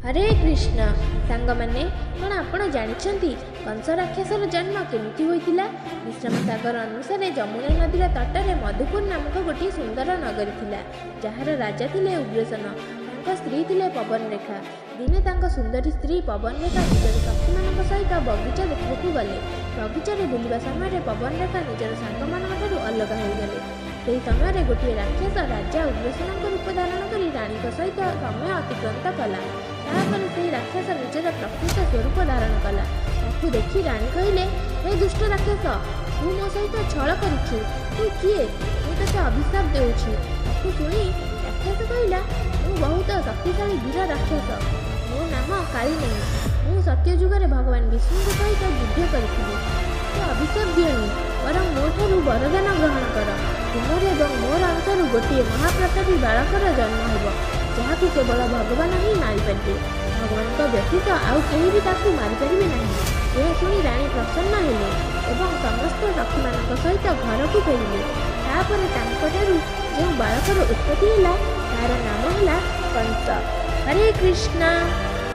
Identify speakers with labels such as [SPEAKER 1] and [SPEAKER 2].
[SPEAKER 1] हरे कृष्ण सांग मैंने कौन आपण जानते कंस राक्षसर जन्म केमिति होइतिला। विश्राम सागर अनुसार जमुना नदीर तट में मधुपुर नामक गोटे सुंदर नगरी थिला, जार राजा थिले उग्रसेन, तांका स्त्री थिले पवनरेखा। दिने तांका सुंदरी स्त्री पवनरेखा निजर सखीमानक सहित बगीचा देखा गले। बगीचारे बुलिबा समय पवनरेखा निजर सांगमानकठारु अलग होइगले। से समय गोटे राक्षस राजा उग्रसेन रूप धारण कर राणी सहित समय अतिक्रांत कला। तापर से राक्षस निजर प्रकृत स्वरूप धारण कला। ताकू देखी राणी कहले, हे दुष्ट राक्षस, तू मो सहित छल करुछु, तू किए? मु तते अभिशाप देउछि। ताकू सुनी राक्षस कहला, मु बहुत शक्तिशाली वीर राक्षस, मो नाम कालिनेमी। मु सत्ययुगरे भगवान विष्णु सहित युद्ध करिथिलि। तो अभिशाप दियनि, वरं मोठारु वरदान ग्रहण कर। तुमर एवं मोर अंशरू गोटे महाप्रतापी बालकर जन्म हेब, जहाकू केवल भगवान ही मारिपारे। भगवान व्यतीत आउ केही भी ताकू मारिपारे नहीं। यह शुणी राणी प्रसन्न हेले एवं समस्त सखी मान सहित घर को फेरिले। तापर तांकठारु जो बालकर उत्पत्ति होला तार नाम होला कंस। हरे कृष्ण।